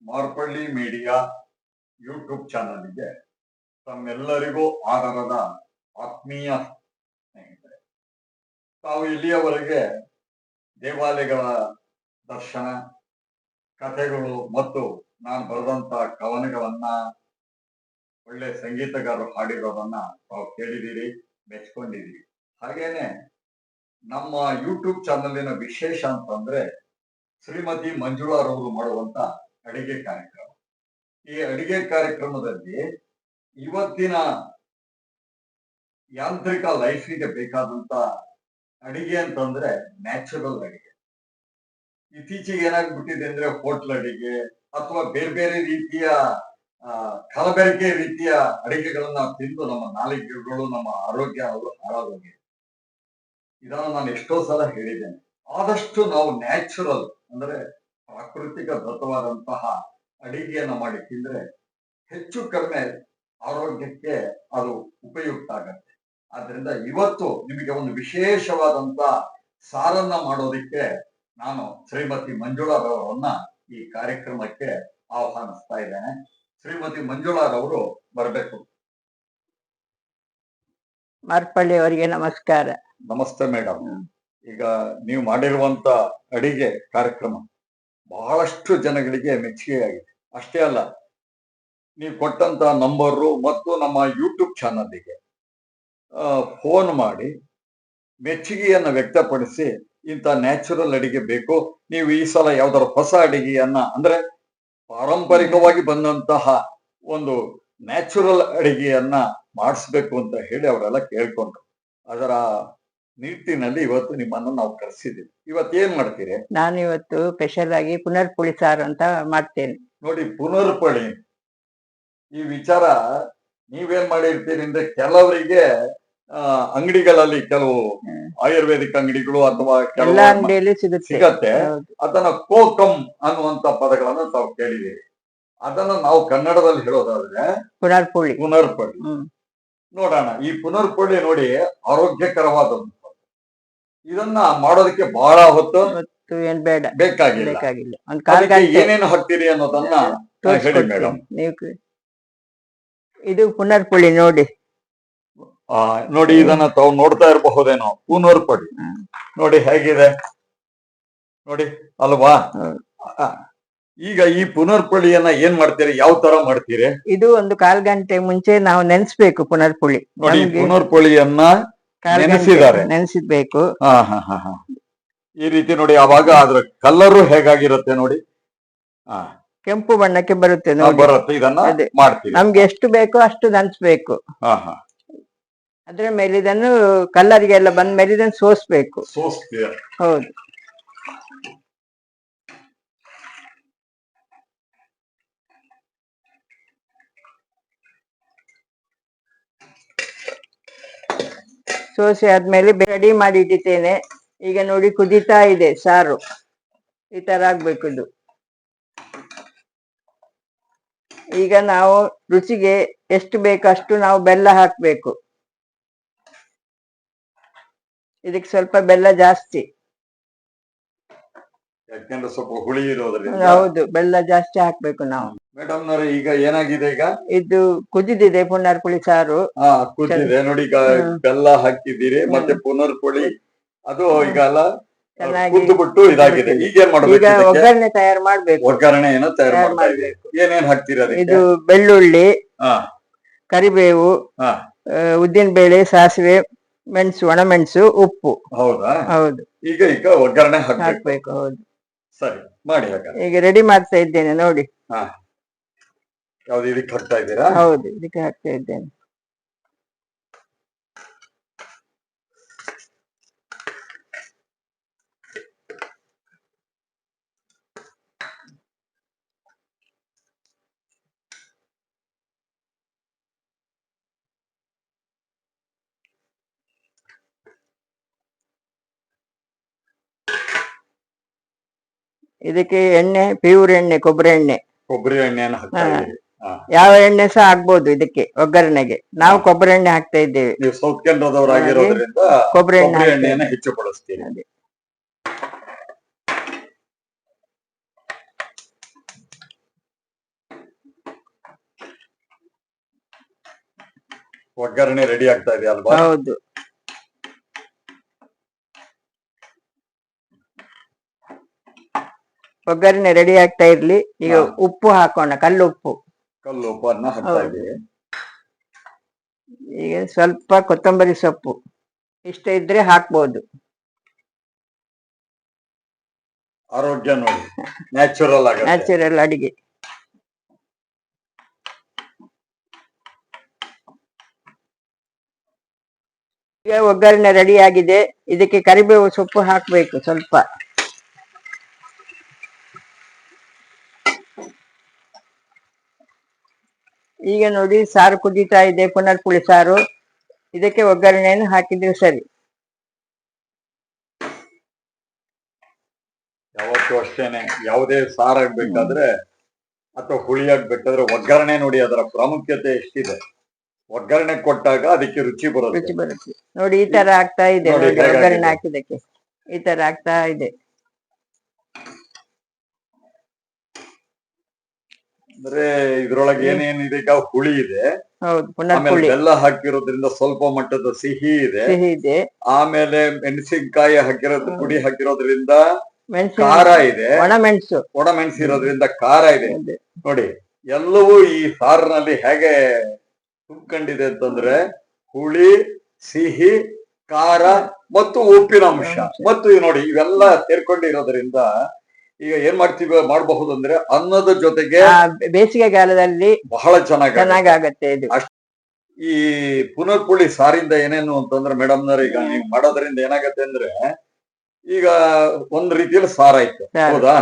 Marpalli media YouTube ಚಾನಲ್ಗೆ ತಮ್ಮೆಲ್ಲರಿಗೂ ಆಧಾರದ ಆತ್ಮೀಯ ಸ್ನೇಹಿತರೆ. ತಾವು ಇಲ್ಲಿಯವರೆಗೆ ದೇವಾಲಯಗಳ ದರ್ಶನ, ಕಥೆಗಳು ಮತ್ತು ನಾನು ಬರೆದಂತ ಕವನಗಳನ್ನ, ಒಳ್ಳೆ ಸಂಗೀತಗಾರರು ಹಾಡಿರೋದನ್ನ ತಾವು ಕೇಳಿದ್ದೀರಿ, ಮೆಚ್ಕೊಂಡಿದ್ದೀರಿ. ಹಾಗೇನೆ ನಮ್ಮ ಯೂಟ್ಯೂಬ್ ಚಾನಲಿನ ವಿಶೇಷ ಅಂತಂದ್ರೆ ಶ್ರೀಮತಿ ಮಂಜುಳಾರವರು ಮಾಡುವಂತ ಅಡಿಗೆ ಕಾರ್ಯಕ್ರಮ. ಈ ಅಡಿಗೆ ಕಾರ್ಯಕ್ರಮದಲ್ಲಿ ಇವತ್ತಿನ ಯಾಂತ್ರಿಕ ಲೈಫಿಗೆ ಬೇಕಾದಂತ ಅಡಿಗೆ ಅಂತಂದ್ರೆ ನ್ಯಾಚುರಲ್ ಅಡಿಗೆ. ಇತ್ತೀಚೆಗೆ ಏನಾಗ್ಬಿಟ್ಟಿದೆ ಅಂದ್ರೆ ಹೋಟ್ಲ್ ಅಡಿಗೆ ಅಥವಾ ಬೇರೆ ಬೇರೆ ರೀತಿಯ ಕಲಬೆರಕೆ ರೀತಿಯ ಅಡಿಗೆಗಳನ್ನ ತಿಂದು ನಮ್ಮ ನಾಲಿಗೆಗಳು, ನಮ್ಮ ಆರೋಗ್ಯ ಹಾಳಾಗೋಗಿದೆ. ಇದನ್ನು ನಾನು ಎಷ್ಟೋ ಸಲ ಹೇಳಿದ್ದೇನೆ. ಆದಷ್ಟು ನಾವು ನ್ಯಾಚುರಲ್ ಅಂದ್ರೆ ಪ್ರಾಕೃತಿಕ ದತ್ತವಾದಂತಹ ಅಡಿಗೆಯನ್ನ ಮಾಡಿ ತಿಂದ್ರೆ ಹೆಚ್ಚು ಕಡಿಮೆ ಆರೋಗ್ಯಕ್ಕೆ ಅದು ಉಪಯುಕ್ತ ಆಗತ್ತೆ. ಆದ್ರಿಂದ ಇವತ್ತು ನಿಮಗೆ ಒಂದು ವಿಶೇಷವಾದಂತ ಸಾರನ್ನ ಮಾಡೋದಿಕ್ಕೆ ನಾನು ಶ್ರೀಮತಿ ಮಂಜುಳಾರವರನ್ನ ಈ ಕಾರ್ಯಕ್ರಮಕ್ಕೆ ಆಹ್ವಾನಿಸ್ತಾ ಇದ್ದೇನೆ. ಶ್ರೀಮತಿ ಮಂಜುಳಾರವರು ಬರಬೇಕು. ಮಾರ್ಪಳ್ಳಿ ಅವರಿಗೆ ನಮಸ್ಕಾರ. ನಮಸ್ತೆ ಮೇಡಮ್. ಈಗ ನೀವು ಮಾಡಿರುವಂತ ಅಡಿಗೆ ಕಾರ್ಯಕ್ರಮ ಬಹಳಷ್ಟು ಜನಗಳಿಗೆ ಮೆಚ್ಚುಗೆಯಾಗಿದೆ. ಅಷ್ಟೇ ಅಲ್ಲ, ನೀವು ಕೊಟ್ಟಂತ ನಂಬರು ಮತ್ತು ನಮ್ಮ ಯೂಟ್ಯೂಬ್ ಚಾನಲ್ಗೆ ಫೋನ್ ಮಾಡಿ ಮೆಚ್ಚುಗೆಯನ್ನ ವ್ಯಕ್ತಪಡಿಸಿ ಇಂಥ ನ್ಯಾಚುರಲ್ ಅಡಿಗೆ ಬೇಕು, ನೀವು ಈ ಸಲ ಯಾವ್ದಾರ ಹೊಸ ಅಡಿಗೆಯನ್ನ ಅಂದ್ರೆ ಪಾರಂಪರಿಕವಾಗಿ ಬಂದಂತಹ ಒಂದು ನ್ಯಾಚುರಲ್ ಅಡಿಗೆಯನ್ನ ಮಾಡಿಸ್ಬೇಕು ಅಂತ ಹೇಳಿ ಅವರೆಲ್ಲ ಕೇಳ್ಕೊಂಡ್ರು. ಅದರ ನಿಟ್ಟಿನಲ್ಲಿ ಇವತ್ತು ನಿಮ್ಮನ್ನು ನಾವು ಕರೆಸಿದ್ದೀವಿ. ಇವತ್ತೇನ್ ಮಾಡ್ತೀರಿ? ನಾನು ಇವತ್ತು ಸ್ಪೆಷಲ್ ಆಗಿ ಪುನರ್ಪುಳಿ ಸಾರು ಅಂತ ಮಾಡ್ತೇನೆ. ನೋಡಿ, ಪುನರ್ಪಳಿ ಈ ವಿಚಾರ ನೀವೇನ್ ಮಾಡಿರ್ತೀರಿ ಅಂದ್ರೆ, ಕೆಲವರಿಗೆ ಅಂಗಡಿಗಳಲ್ಲಿ ಕೆಲವು ಆಯುರ್ವೇದಿಕ್ ಅಂಗಡಿಗಳು ಅಥವಾ ಎಲ್ಲ ಅಂಗಡಿಯಲ್ಲಿ ಸಿಗತ್ತೆ. ಅದನ್ನ ಕೋಕಮ್ ಅನ್ನುವಂತ ಪದಗಳನ್ನ ತಾವು ಕೇಳಿದೀರಿ. ಅದನ್ನ ನಾವು ಕನ್ನಡದಲ್ಲಿ ಹೇಳೋದಾದ್ರೆ ಪುನರ್ಪುಳಿ. ನೋಡೋಣ, ಈ ಪುನರ್ಪುಳಿ ನೋಡಿ ಆರೋಗ್ಯಕರವಾದಂತ. ಇದನ್ನ ಮಾಡೋದಕ್ಕೆ ಬಹಳ ಹೊತ್ತು ಏನ್ ಬೇಡ, ಬೇಕಾಗಿಲ್ಲ. ಏನೇನು ಹಾಕ್ತೀರಿ ಅನ್ನೋದನ್ನ ಹೇಳಿ ಮೇಡಮ್. ಇದು ಪುನರ್ಪುಳಿ ನೋಡಿ. ನೋಡಿ, ಇದನ್ನ ತಾವು ನೋಡ್ತಾ ಇರಬಹುದೇನೋ. ಪುನರ್ಪುಳಿ ನೋಡಿ ಹೇಗಿದೆ ನೋಡಿ ಅಲ್ವಾ? ಈಗ ಈ ಪುನರ್ಪುಳಿಯನ್ನ ಏನ್ ಮಾಡ್ತೀರಿ, ಯಾವ ತರ ಮಾಡ್ತೀರಿ? ಇದು ಒಂದು 1/4 ಗಂಟೆ ಮುಂಚೆ ನಾವು ನೆನೆಸ್ಬೇಕು ಪುನರ್ಪುಳಿ. ನೋಡಿ, ಪುನರ್ಪುಳಿಯನ್ನ ನೆನೆಸಿರ್ಬೇಕು. ಈ ರೀತಿ ನೋಡಿ. ಅವಾಗ ಅದ್ರ ಕಲರು ಹೇಗಾಗಿರುತ್ತೆ ನೋಡಿ, ಕೆಂಪು ಬಣ್ಣಕ್ಕೆ ಬರುತ್ತೆ. ಇದನ್ನ ಮಾಡ್ತೀವಿ. ನಮ್ಗೆ ಎಷ್ಟು ಬೇಕೋ ಅಷ್ಟು ನೆನೆಸ್ಬೇಕು. ಅದ್ರ ಮೇಲೆ ಇದನ್ನು ಕಲ್ಲರಿಗೆಲ್ಲ ಬಂದ ಮೇಲೆ ಇದನ್ನು ಸೋಸ್ಬೇಕು. ಹೌದು. ಸೋಸೆ ಆದ್ಮೇಲೆ ರೆಡಿ ಮಾಡಿ ಇಟ್ಟಿದ್ದೇನೆ. ಈಗ ನೋಡಿ ಕುದೀತಾ ಇದೆ ಸಾರು. ಈ ತರ ಆಗ್ಬೇಕು ಇದು. ಈಗ ನಾವು ರುಚಿಗೆ ಎಷ್ಟು ಬೇಕು ಅಷ್ಟು ನಾವು ಬೆಲ್ಲ ಹಾಕ್ಬೇಕು. ಇದಕ್ಕೆ ಸ್ವಲ್ಪ ಬೆಲ್ಲ ಜಾಸ್ತಿ. ಯಾಕಂದ್ರೆ ಸ್ವಲ್ಪ ಹುಳಿ ಇರೋದ್ರಿಂದ. ಹೌದು, ಬೆಲ್ಲ ಜಾಸ್ತಿ ಹಾಕ್ಬೇಕು ನಾವು. ಮೇಡಮ್ ನವ್ರೆ, ಈಗ ಏನಾಗಿದೆ? ಈಗ ಇದು ಕುದಿದಿದೆ ಪುನರ್ಪುಳಿ ಸಾರು. ಕುದಿದೆ ನೋಡಿ. ಈಗ ಬೆಲ್ಲ ಹಾಕಿದ್ದೀರಿ, ಮತ್ತೆ ಪುನರ್ಪುಳಿ ಅದು ಈಗ ಎಲ್ಲ ಕುದ್ದುಬಿಟ್ಟು ಇದಾಗಿದೆ. ಈಗ ಏನ್ ಮಾಡ್ಬೇಕು? ಈಗ ಒಗ್ಗರಣೆ ತಯಾರು ಮಾಡ್ಬೇಕು. ಒಗ್ಗರಣೆ ಏನೋ ತಯಾರು ಮಾಡ್ಬೇಕು. ಏನೇನ್ ಹಾಕ್ತೀರಾ? ಇದು ಬೆಳ್ಳುಳ್ಳಿ, ಕರಿಬೇವು, ಉದ್ದಿನ ಬೇಳೆ, ಸಾಸಿವೆ, ಮೆಣಸು, ಒಣಮೆಣಸು, ಉಪ್ಪು. ಹೌದಾ? ಹೌದು. ಈಗ ಒಗ್ಗರಣೆ ಹಾಕ್ಬೇಕು. ಹೌದು. ಸರಿ, ಮಾಡಿ. ಈಗ ರೆಡಿ ಮಾಡ್ತಾ ಇದ್ದೇನೆ ನೋಡಿ. ಯಾವ್ದು ಇದಕ್ಕೆ ಹಾಕ್ತಾ ಇದ್ದೀರಾ? ಹೌದು, ಇದಕ್ಕೆ ಹಾಕ್ತಾ ಇದ್ದೇನೆ. ಇದಕ್ಕೆ ಎಣ್ಣೆ, ಪ್ಯೂರ್ ಎಣ್ಣೆ, ಕೊಬ್ಬರಿ ಎಣ್ಣೆ. ಕೊಬ್ಬರಿ ಎಣ್ಣೆಯನ್ನು ಹಾಕ್ತಾ ಇದ್ದೀರಿ? ಯಾವ ಎಣ್ಣೆ ಸಹ ಆಗ್ಬೋದು ಇದಕ್ಕೆ ಒಗ್ಗರಣೆಗೆ. ನಾವು ಕೊಬ್ಬರಿ ಎಣ್ಣೆ ಹಾಕ್ತಾ ಇದ್ದೇವೆ. ನೀವು ಸೌತ್ ಕೇಂದ್ರದವರಾಗಿರೋದ್ರಿಂದ ಕೊಬ್ಬರಿ ಎಣ್ಣೆಯನ್ನು ಹೆಚ್ಚು ಬಳಸ್ತೀರಿ. ಒಗ್ಗರಣೆ ರೆಡಿ ಆಗ್ತಾ ಇದೆ ಅಲ್ವಾ? ಹೌದು. ಒಗ್ಗರಣೆ ರೆಡಿ ಆಗ್ತಾ ಇರ್ಲಿ. ಈಗ ಉಪ್ಪು ಹಾಕೋಣ, ಕಲ್ಲು ಉಪ್ಪನ್ನ ಹಾಕ್ತಾ ಇದ್ದೀವಿ. ಈಗ ಸ್ವಲ್ಪ ಕೊತ್ತಂಬರಿ ಸೊಪ್ಪು ಇಷ್ಟ ಇದ್ರೆ ಹಾಕ್ಬೋದು. ಆರೋಗ್ಯ ನೋಡಿ, ನ್ಯಾಚುರಲ್ ಅಡಿಗೆ. ಈಗ ಒಗ್ಗರಣೆ ರೆಡಿ ಆಗಿದೆ. ಇದಕ್ಕೆ ಕರಿಬೇವು ಸೊಪ್ಪು ಹಾಕ್ಬೇಕು ಸ್ವಲ್ಪ. ಈಗ ನೋಡಿ ಸಾರು ಕುದೀತಾ ಇದೆ, ಪುನರ್ಪುಳಿ ಸಾರು. ಇದಕ್ಕೆ ಒಗ್ಗರಣೆಯನ್ನು ಹಾಕಿದ್ರೆ ಸರಿ. ಯಾವತ್ತೂ ಅಷ್ಟೇನೆ, ಯಾವುದೇ ಸಾರು ಆಗ್ಬೇಕಾದ್ರೆ ಅಥವಾ ಹುಳಿ ಆಗ್ಬೇಕಾದ್ರೆ ಒಗ್ಗರಣೆ ನೋಡಿ ಅದರ ಪ್ರಾಮುಖ್ಯತೆ ಎಷ್ಟಿದೆ. ಒಗ್ಗರಣೆ ಕೊಟ್ಟಾಗ ಅದಕ್ಕೆ ರುಚಿ ಬರುತ್ತೆ. ನೋಡಿ ಈ ತರ ಆಗ್ತಾ ಇದೆ. ನೋಡಿ ಒಗ್ಗರಣೆ ಹಾಕಿದಕ್ಕೆ ಈ ತರ ಆಗ್ತಾ ಇದೆ. ಅಂದ್ರೆ ಇದ್ರೊಳಗೆ ಏನೇನಿದೆ, ಈಗ ಹುಳಿ ಇದೆ, ಹೌದು, ಆಮೇಲೆ ಬೆಲ್ಲ ಹಾಕಿರೋದ್ರಿಂದ ಸ್ವಲ್ಪ ಮಟ್ಟದ ಸಿಹಿ ಇದೆ, ಆಮೇಲೆ ಮೆಣಸಿನಕಾಯಿ ಹಾಕಿರೋದು ಪುಡಿ ಹಾಕಿರೋದ್ರಿಂದ ಖಾರ ಇದೆ, ಒಣಮೆಣಸು ಇರೋದ್ರಿಂದ ಖಾರ ಇದೆ. ನೋಡಿ ಎಲ್ಲವೂ ಈ ಸಾರಿನಲ್ಲಿ ಹೇಗೆ ತುಂಬಿಕೊಂಡಿದೆ ಅಂತಂದ್ರೆ ಹುಳಿ, ಸಿಹಿ, ಖಾರ ಮತ್ತು ಉಪ್ಪಿನ ಅಂಶ ಮತ್ತು ನೋಡಿ ಇವೆಲ್ಲ ಸೇರ್ಕೊಂಡಿರೋದ್ರಿಂದ ಈಗ ಏನ್ ಮಾಡಬಹುದು ಅಂದ್ರೆ ಅನ್ನದ ಜೊತೆಗೆ ಬೇಸಿಗೆ ಕಾಲದಲ್ಲಿ ಬಹಳ ಚೆನ್ನಾಗತ್ತೆ. ಈ ಪುನರ್ಪುಳಿ ಸಾರಿಂದ ಏನೇನು ಅಂತಂದ್ರೆ ಮೇಡಮ್ನವ್ರ, ಈಗ ನೀವು ಮಾಡೋದ್ರಿಂದ ಏನಾಗತ್ತೆ ಅಂದ್ರೆ ಈಗ ಒಂದ್ ರೀತಿಯಲ್ಲಿ ಸಾರ ಇತ್ತು, ಹೌದಾ?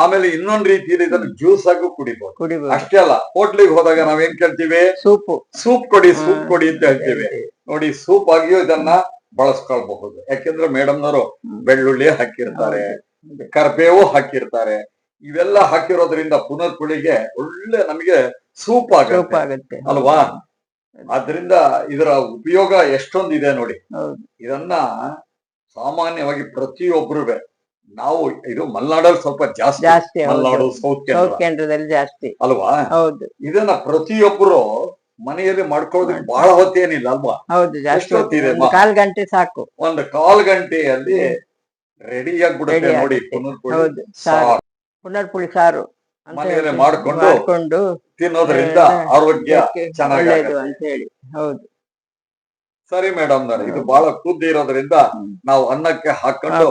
ಆಮೇಲೆ ಇನ್ನೊಂದ್ ರೀತಿಯಲ್ಲಿ ಇದನ್ನ ಜ್ಯೂಸ್ ಆಗಿ ಕುಡಿಬಹುದು. ಅಷ್ಟೇ ಅಲ್ಲ, ಹೋಟ್ಲಿಗೆ ಹೋದಾಗ ನಾವೇನ್ ಕೇಳ್ತೀವಿ, ಸೂಪ್ ಕೊಡಿ ಅಂತ ಹೇಳ್ತೀವಿ. ನೋಡಿ, ಸೂಪ್ ಆಗಿಯೂ ಇದನ್ನ ಬಳಸ್ಕೊಳ್ಬಹುದು. ಯಾಕೆಂದ್ರೆ ಮೇಡಮ್ನವರು ಬೆಳ್ಳುಳ್ಳಿ ಹಾಕಿರ್ತಾರೆ, ಕರ್ಬೇವು ಹಾಕಿರ್ತಾರೆ. ಇವೆಲ್ಲ ಹಾಕಿರೋದ್ರಿಂದ ಪುನರ್ಪುಳಿಗೆ ಒಳ್ಳೆ ನಮಗೆ ಸೂಪ್ ಆಗುತ್ತೆ ಅಲ್ವಾ? ಆದ್ರಿಂದ ಇದರ ಉಪಯೋಗ ಎಷ್ಟೊಂದಿದೆ ನೋಡಿ. ಇದನ್ನ ಸಾಮಾನ್ಯವಾಗಿ ಪ್ರತಿಯೊಬ್ರು, ನಾವು ಇದು ಮಲೆನಾಡಲ್ಲಿ ಸ್ವಲ್ಪ ಜಾಸ್ತಿ, ಮಲೆನಾಡು ಸೌತ್ ಕೇಂದ್ರದಲ್ಲಿ ಜಾಸ್ತಿ ಅಲ್ವಾ? ಇದನ್ನ ಪ್ರತಿಯೊಬ್ರು ಮನೆಯಲ್ಲಿ ಮಾಡ್ಕೊಳ್ಳೋದಕ್ಕೆ ಬಹಳ ಹೊತ್ತೇನಿಲ್ಲ ಅಲ್ವಾ? ಎಷ್ಟೊತ್ತಿದೆ? 1/4 ಗಂಟೆ ಸಾಕು. ಒಂದು 1/4 ಗಂಟೆಯಲ್ಲಿ ರೆಡಿ ಆಗ್ಬಿಡುತ್ತೆ ನೋಡಿ ಪುನರ್ಪುಳಿ ಸಾರು. ಮನೆಯಲ್ಲಿ ಮಾಡ್ಕೊಂಡು ತಿನ್ನೋದ್ರಿಂದ ಆರೋಗ್ಯ ಚೆನ್ನಾಗಿದೆ ಅಂತ ಹೇಳಿ. ಹೌದು, ಸರಿ ಮೇಡಮ್, ಇದು ಬಹಳ ಕುದ್ದಿ ಇರೋದ್ರಿಂದ ನಾವು ಅನ್ನಕ್ಕೆ ಹಾಕೊಂಡು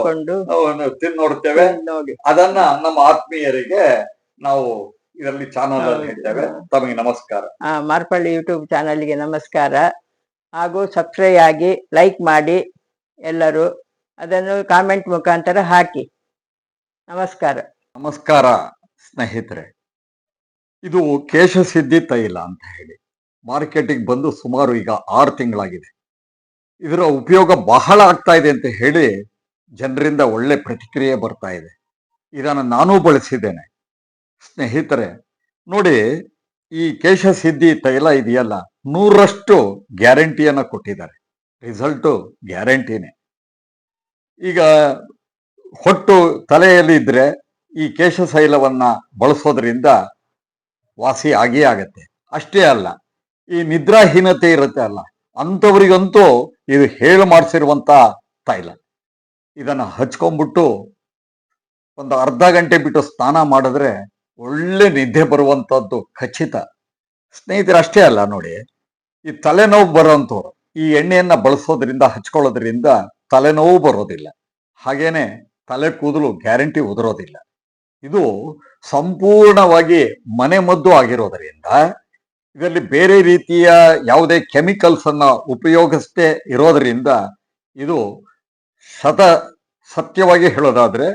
ತಿನ್ನೋಡ್ತೇವೆ. ಅದನ್ನ ನಮ್ಮ ಆತ್ಮೀಯರಿಗೆ ನಾವು ಇದರಲ್ಲಿ ಚಾನಲ್ ಅಲ್ಲಿ ಹೇಳ್ತೇವೆ. ತಮಗೆ ನಮಸ್ಕಾರ. ಮಾರ್ಪಳ್ಳಿ ಯೂಟ್ಯೂಬ್ ಚಾನಲ್ಗೆ ನಮಸ್ಕಾರ. ಹಾಗೂ ಸಬ್ಸ್ಕ್ರೈಬ್ ಆಗಿ, ಲೈಕ್ ಮಾಡಿ, ಎಲ್ಲರೂ ಅದನ್ನು ಕಾಮೆಂಟ್ ಮುಖಾಂತರ ಹಾಕಿ. ನಮಸ್ಕಾರ ಸ್ನೇಹಿತರೆ. ಇದು ಕೇಶಸಿದ್ಧಿ ತೈಲ ಅಂತ ಹೇಳಿ ಮಾರ್ಕೆಟಿಗೆ ಬಂದು ಸುಮಾರು ಈಗ 6 ತಿಂಗಳಾಗಿದೆ. ಇದರ ಉಪಯೋಗ ಬಹಳ ಆಗ್ತಾ ಇದೆ ಅಂತ ಹೇಳಿ ಜನರಿಂದ ಒಳ್ಳೆ ಪ್ರತಿಕ್ರಿಯೆ ಬರ್ತಾ ಇದೆ. ಇದನ್ನು ನಾನೂ ಬಳಸಿದ್ದೇನೆ ಸ್ನೇಹಿತರೆ. ನೋಡಿ, ಈ ಕೇಶಸಿದ್ಧಿ ತೈಲ ಇದೆಯಲ್ಲ, 100ರಷ್ಟು ಗ್ಯಾರಂಟಿಯನ್ನ ಕೊಟ್ಟಿದ್ದಾರೆ. ರಿಸಲ್ಟು ಗ್ಯಾರಂಟಿನೇ. ಈಗ ಹೊಟ್ಟು ತಲೆಯಲ್ಲಿ ಇದ್ರೆ ಈ ಕೇಶಶೈಲವನ್ನ ಬಳಸೋದ್ರಿಂದ ವಾಸಿ ಆಗೇ ಆಗತ್ತೆ. ಅಷ್ಟೇ ಅಲ್ಲ, ಈ ನಿದ್ರಾಹೀನತೆ ಇರುತ್ತೆ ಅಲ್ಲ, ಅಂಥವ್ರಿಗಂತೂ ಇದು ಹೇಳು ಮಾಡಿಸಿರುವಂತ ತೈಲ. ಇದನ್ನ ಹಚ್ಕೊಂಡ್ಬಿಟ್ಟು ಒಂದು ಅರ್ಧ ಗಂಟೆ ಬಿಟ್ಟು ಸ್ನಾನ ಮಾಡಿದ್ರೆ ಒಳ್ಳೆ ನಿದ್ದೆ ಬರುವಂತದ್ದು ಖಚಿತ ಸ್ನೇಹಿತರೆ. ಅಷ್ಟೇ ಅಲ್ಲ, ನೋಡಿ, ಈ ತಲೆನೋವು ಬರೋಂಥವ್ರು ಈ ಎಣ್ಣೆಯನ್ನ ಬಳಸೋದ್ರಿಂದ, ಹಚ್ಕೊಳ್ಳೋದ್ರಿಂದ ತಲೆನೋವು ಬರೋದಿಲ್ಲ. ಹಾಗೇನೆ ತಲೆ ಕೂದಲು ಗ್ಯಾರಂಟಿ ಉದುರೋದಿಲ್ಲ. ಇದು ಸಂಪೂರ್ಣವಾಗಿ ಮನೆ ಮದ್ದು ಆಗಿರೋದರಿಂದ ಇದರಲ್ಲಿ ಬೇರೆ ರೀತಿಯ ಯಾವುದೇ ಕೆಮಿಕಲ್ಸ್ ಅನ್ನ ಉಪಯೋಗಿಸದೆ ಇರೋದರಿಂದ ಇದು ಸತ್ಯವಾಗಿ ಹೇಳೋದಾದ್ರೆ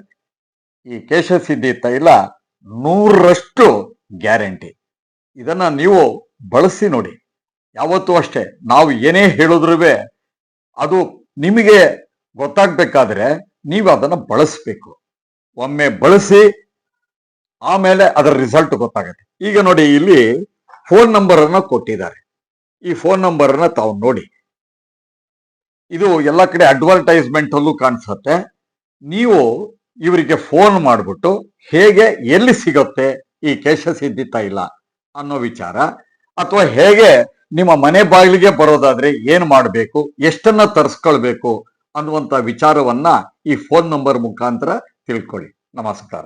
ಈ ಕೇಶಸಿದ್ಧಿ ತೈಲ 100ರಷ್ಟು ಗ್ಯಾರಂಟಿ. ಇದನ್ನ ನೀವು ಬಳಸಿ ನೋಡಿ. ಯಾವತ್ತೂ ಅಷ್ಟೇ, ನಾವು ಏನೇ ಹೇಳಿದ್ರೂ ಅದು ನಿಮಗೆ ಗೊತ್ತಾಗ್ಬೇಕಾದ್ರೆ ನೀವು ಅದನ್ನ ಬಳಸಬೇಕು. ಒಮ್ಮೆ ಬಳಸಿ ಆಮೇಲೆ ಅದರ ರಿಸಲ್ಟ್ ಗೊತ್ತಾಗುತ್ತೆ. ಈಗ ನೋಡಿ, ಇಲ್ಲಿ ಫೋನ್ ನಂಬರ್ ಅನ್ನ ಕೊಟ್ಟಿದ್ದಾರೆ. ಈ ಫೋನ್ ನಂಬರ್ ಅನ್ನ ತಾವು ನೋಡಿ. ಇದು ಎಲ್ಲ ಕಡೆ ಅಡ್ವರ್ಟೈಸ್ಮೆಂಟ್ ಅಲ್ಲೂ ಕಾಣಿಸುತ್ತೆ. ನೀವು ಇವರಿಗೆ ಫೋನ್ ಮಾಡಿಬಿಟ್ಟು ಹೇಗೆ, ಎಲ್ಲಿ ಸಿಗುತ್ತೆ ಈ ಕೇಶಸಿದ್ಧಿ ತೈಲ ಅನ್ನೋ ವಿಚಾರ, ಅಥವಾ ಹೇಗೆ ನಿಮ್ಮ ಮನೆ ಬಾಗಿಲಿಗೆ ಬರೋದಾದ್ರೆ ಏನ್ ಮಾಡಬೇಕು, ಎಷ್ಟನ್ನ ತರಿಸ್ಕೊಳ್ಬೇಕು ಅನ್ನುವಂತ ವಿಚಾರವನ್ನ ಈ ಫೋನ್ ನಂಬರ್ ಮುಖಾಂತರ ತಿಳ್ಕೊಳ್ಳಿ. ನಮಸ್ಕಾರ.